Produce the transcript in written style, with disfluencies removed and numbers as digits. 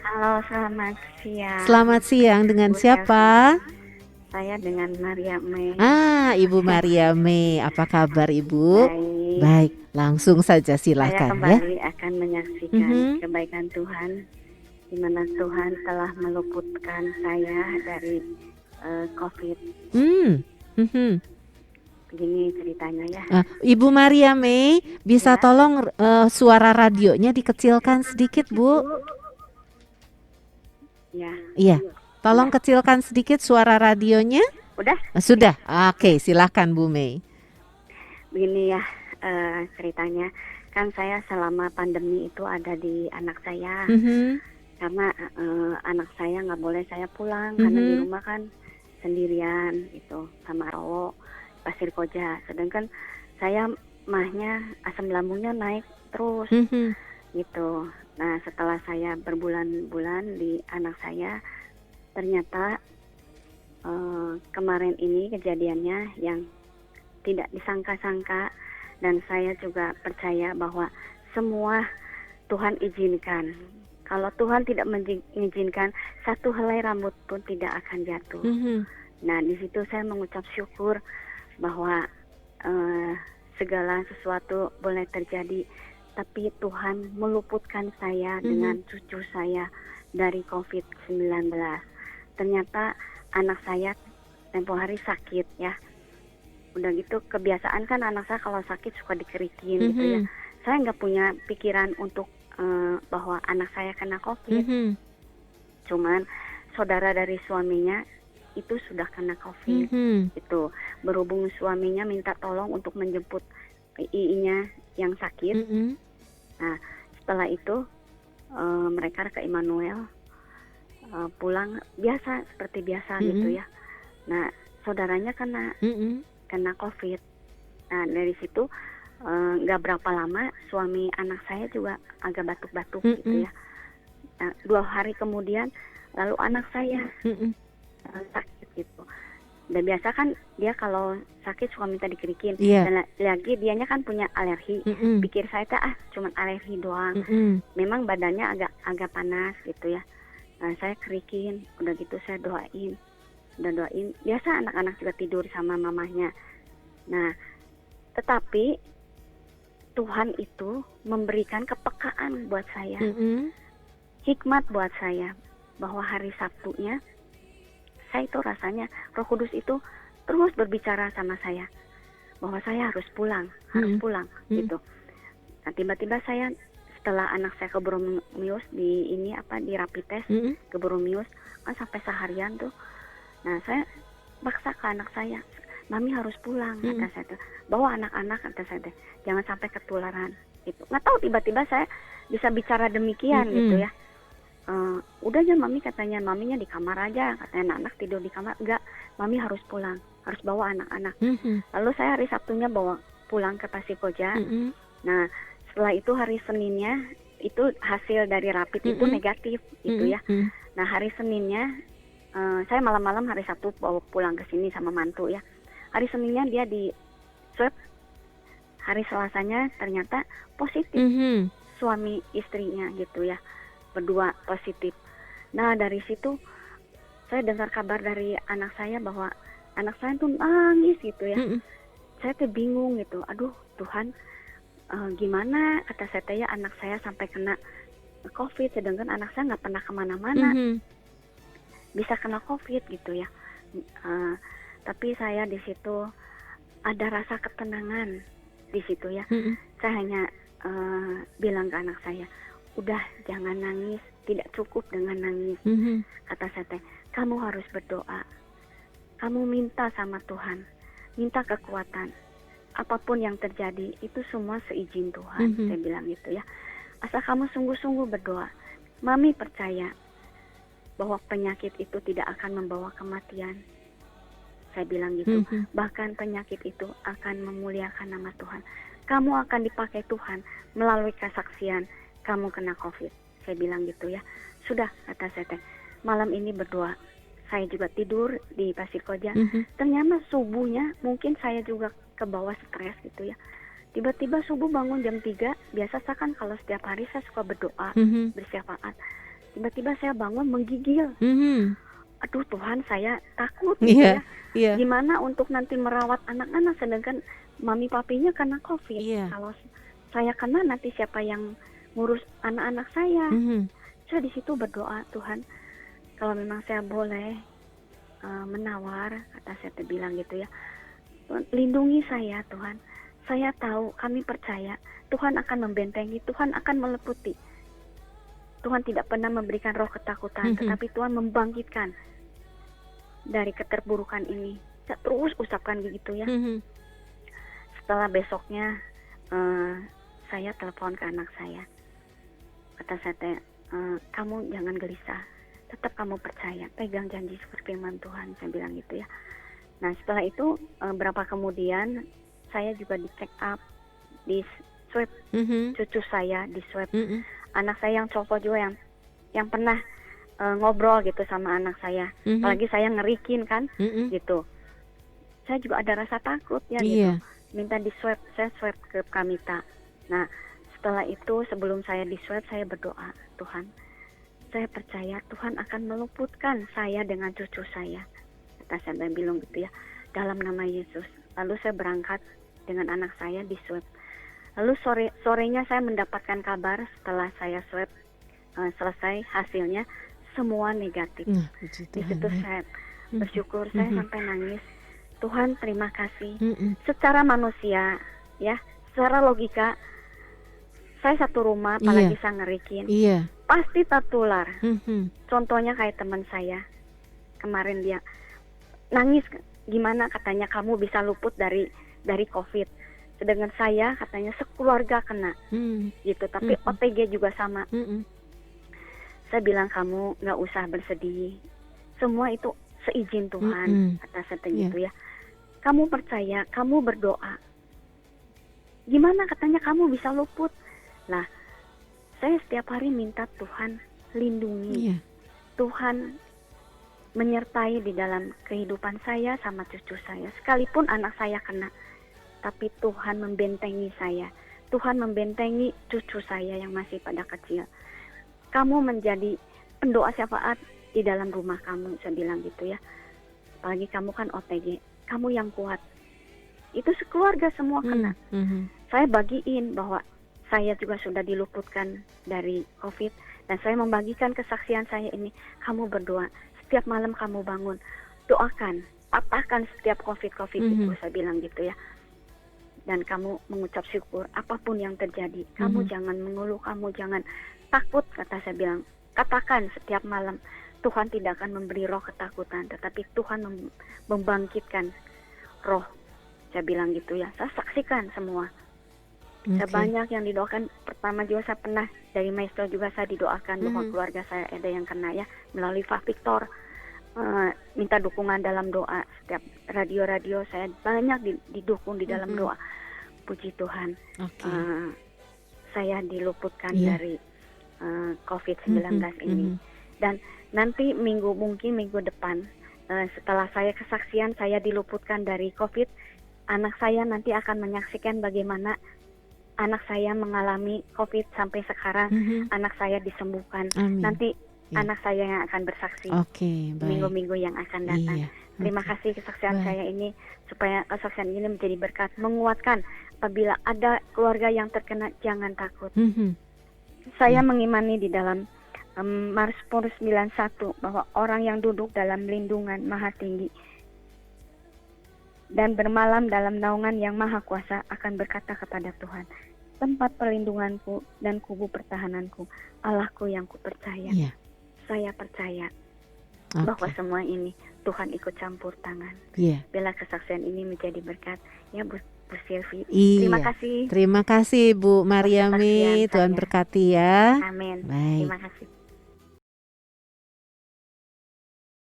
Halo, selamat siang, Selamat siang, dengan Bu Selvi. siapa? Saya dengan Maria Mei. Ibu Maria Mei, apa kabar Ibu? Baik, Baik, langsung saja saya silahkan ya. kembali akan menyaksikan Mhm, kebaikan Tuhan, di mana Tuhan telah meluputkan saya dari COVID. hmm, mhm. Begini ceritanya ya. Ibu Maria Mei, bisa Ya, tolong suara radionya dikecilkan sedikit Bu? ya, Iya, tolong udah, kecilkan sedikit suara radionya. udah. Sudah, Ya, oke, silahkan Bu Mei. begini ya ceritanya. Kan saya selama pandemi itu ada di anak saya. Mhm, Karena anak saya nggak boleh saya pulang karena di mhm, rumah kan sendirian itu sama Rowo Pasir Koja, sedangkan saya mahnya asam lambungnya naik terus mhm, gitu. Nah, setelah saya berbulan-bulan di anak saya, ternyata kemarin ini kejadiannya yang tidak disangka-sangka, dan saya juga percaya bahwa semua Tuhan izinkan. Kalau Tuhan tidak mengizinkan, satu helai rambut pun tidak akan jatuh. mhm, Nah, di situ saya mengucap syukur bahwa eh, segala sesuatu boleh terjadi, tapi Tuhan meluputkan saya mhm, dengan cucu saya dari COVID-19. Ternyata anak saya tempo hari sakit ya. Udah gitu kebiasaan kan anak saya kalau sakit suka dikerikin gitu ya. mhm, Saya nggak punya pikiran untuk bahwa anak saya kena COVID. mhm, Cuman saudara dari suaminya itu sudah kena COVID. mhm, Itu berhubung suaminya minta tolong untuk menjemput iinya yang sakit. mhm, Nah, setelah itu mereka ke Immanuel, pulang biasa seperti biasa gitu mhm, ya. Nah, saudaranya kena mhm, kena COVID. Nah, dari situ nggak berapa lama suami anak saya juga agak batuk-batuk gitu mhm, ya. Nah, 2 hari kemudian lalu anak saya mhm. sakit gitu. Dan biasa kan dia kalau sakit suka minta dikerikin, Iya, dan lagi dianya kan punya alergi. mhm, Pikir saya teh cuman alergi doang. mhm, Memang badannya agak agak panas gitu ya. Nah, saya kerikin, udah gitu saya doain. Udah doain. Biasa anak-anak juga tidur sama mamahnya. Nah, tetapi Tuhan itu memberikan kepekaan buat saya, mhm, hikmat buat saya, bahwa hari Sabtunya saya itu rasanya Roh Kudus itu terus berbicara sama saya bahwa saya harus mhm, pulang mhm, gitu. Nah, tiba-tiba saya setelah anak saya ke Boromius di ini apa di rapid test mhm, ke Boromius kan sampai seharian tuh. Nah, saya paksa ke anak saya, "Mami harus pulang," kata mhm, saya tuh. "Bawa anak-anak," kata saya tuh. "Jangan sampai ketularan." Gitu. Nggak tahu tiba-tiba saya bisa bicara demikian gitu mhm, ya. Udah aja Mami, katanya, "Maminya di kamar aja," katanya, "anak-anak tidur di kamar." "Enggak, Mami harus pulang, harus bawa anak-anak." mhm, Lalu saya hari Sabtunya bawa pulang ke Pasir Koja. mhm, Nah, setelah itu hari Seninnya itu hasil dari rapid itu mhm, negatif gitu mhm, ya. mhm, Nah, hari Seninnya saya malam-malam hari Sabtu bawa pulang ke sini sama mantu ya. Hari Seninnya dia di swab, hari Selasanya ternyata positif, mhm, suami istrinya gitu ya, berdua positif. Nah, dari situ saya dengar kabar dari anak saya bahwa anak saya tuh nangis gitu ya. mhm, Saya tuh bingung gitu, aduh Tuhan, gimana, kata saya teh ya, anak saya sampai kena COVID, sedangkan anak saya nggak pernah kemana-mana, mhm, bisa kena COVID gitu ya. Eh, tapi saya di situ ada rasa ketenangan di situ ya. mhm, Saya hanya bilang ke anak saya, udah jangan nangis, tidak cukup dengan nangis, mhm, kata saya teh. Kamu harus berdoa, kamu minta sama Tuhan, minta kekuatan. Apapun yang terjadi itu semua seizin Tuhan, mhm, saya bilang gitu ya. Asal kamu sungguh-sungguh berdoa. Mami percaya bahwa penyakit itu tidak akan membawa kematian. Saya bilang gitu. mhm, Bahkan penyakit itu akan memuliakan nama Tuhan. Kamu akan dipakai Tuhan melalui kesaksian kamu kena COVID. Saya bilang gitu ya. Sudah, kata saya teh. Malam ini berdoa. Saya juga tidur di Pasir Koja. mhm, Ternyata subuhnya mungkin saya juga ke bawah stres gitu ya. Tiba-tiba subuh bangun jam 3. Biasa saya kan kalau setiap hari saya suka berdoa, mhm, bersyafaat. Tiba-tiba saya bangun menggigil. Mhm. Aduh Tuhan, saya takut gitu Iya, ya. iya, Gimana untuk nanti merawat anak-anak sedangkan mami papinya kena COVID. iya. Kalau saya kena nanti siapa yang ngurus anak-anak saya? Mhm. Saya di situ berdoa, Tuhan, kalau memang saya boleh menawar, kata saya bilang gitu ya. Tuhan, lindungi saya Tuhan. Saya tahu, kami percaya Tuhan akan membentengi, Tuhan akan meliputi. Tuhan tidak pernah memberikan roh ketakutan, Mhm. tetapi Tuhan membangkitkan dari keterburukan ini. Saya terus ucapkan begitu ya. Mhm. Setelah besoknya saya telepon ke anak saya. Kata saya, kamu jangan gelisah, tetap kamu percaya, pegang janji seperti firman Tuhan, saya bilang gitu ya. Nah setelah itu berapa kemudian saya juga di check up, di swab Mhm. cucu saya, di swab Mhm. anak saya yang cowok juga yang pernah ngobrol gitu sama anak saya. Mhm. Apalagi saya ngerikin kan Mhm. gitu. Saya juga ada rasa takut ya gitu. Iya. Minta di swab, saya swab ke Pramita. Nah setelah itu sebelum saya di swab saya berdoa, Tuhan saya percaya Tuhan akan meluputkan saya dengan cucu saya. Kata saya bilang gitu ya, dalam nama Yesus. Lalu saya berangkat dengan anak saya di swab. Lalu sorenya saya mendapatkan kabar setelah saya swab selesai hasilnya semua negatif. Nah, puji Di Tuhan situ ya. saya Mhm. bersyukur, saya Mhm. sampai nangis. Tuhan terima kasih. Mhm. Secara manusia ya, secara logika saya satu rumah apalagi Iya. saya ngerikin, Iya. pasti tertular. Mhm. Contohnya kayak teman saya kemarin dia nangis, gimana katanya kamu bisa luput dari COVID. Sedangkan saya katanya sekeluarga kena gitu, tapi Mhm. OTG juga sama. Mhm. Saya bilang kamu nggak usah bersedih, semua itu seizin Tuhan, Mhm. kata saya Iya. gitu ya. Kamu percaya, kamu berdoa. Gimana katanya kamu bisa luput? Lah, saya setiap hari minta Tuhan lindungi. Iya. Tuhan menyertai di dalam kehidupan saya sama cucu saya. Sekalipun anak saya kena, tapi Tuhan membentengi saya. Tuhan membentengi cucu saya yang masih pada kecil. Kamu menjadi pendoa syafaat di dalam rumah kamu, saya bilang gitu ya. Apalagi kamu kan OTG, kamu yang kuat. Itu sekeluarga semua kena. Mhm. Saya bagiin bahwa saya juga sudah diluputkan dari COVID. Dan saya membagikan kesaksian saya ini. Kamu berdoa, setiap malam kamu bangun, doakan, patahkan setiap COVID itu, saya bilang gitu ya. Dan kamu mengucap syukur apapun yang terjadi. Kamu jangan mengeluh, kamu jangan takut, kata saya bilang. Katakan setiap malam, Tuhan tidak akan memberi roh ketakutan, tetapi Tuhan membangkitkan roh. Saya bilang gitu ya, saya saksikan semua. Saya banyak yang didoakan. Pertama juga saya pernah dari Maestro juga saya didoakan bahwa keluarga saya ada yang kena ya, melalui Pak Victor. Minta dukungan dalam doa. Setiap radio-radio saya banyak didukung di dalam doa. Puji Tuhan. Saya diluputkan dari COVID-19 ini. Dan nanti mungkin minggu depan, setelah saya kesaksian saya diluputkan dari COVID, anak saya nanti akan menyaksikan bagaimana anak saya mengalami COVID sampai sekarang. Anak saya disembuhkan. Amin. Nanti Ya. anak saya yang akan bersaksi Baik. minggu-minggu yang akan datang. Iya. Terima kasih kesaksian Baik. saya ini, supaya kesaksian ini menjadi berkat, menguatkan. Apabila ada keluarga yang terkena, jangan takut. Saya mengimani di dalam Mazmur 91 bahwa orang yang duduk dalam lindungan Maha Tinggi dan bermalam dalam naungan yang Maha Kuasa akan berkata kepada Tuhan, tempat perlindunganku dan kubu pertahananku, Allahku yang kupercaya. Iya. Saya percaya bahwa semua ini Tuhan ikut campur tangan. Iya. Bila kesaksian ini menjadi berkat, ya Bu Silvi. Iya. Terima kasih. Terima kasih Bu Mariami. Kesaksian Tuhan saya. berkati ya. Amin. Baik. Terima kasih.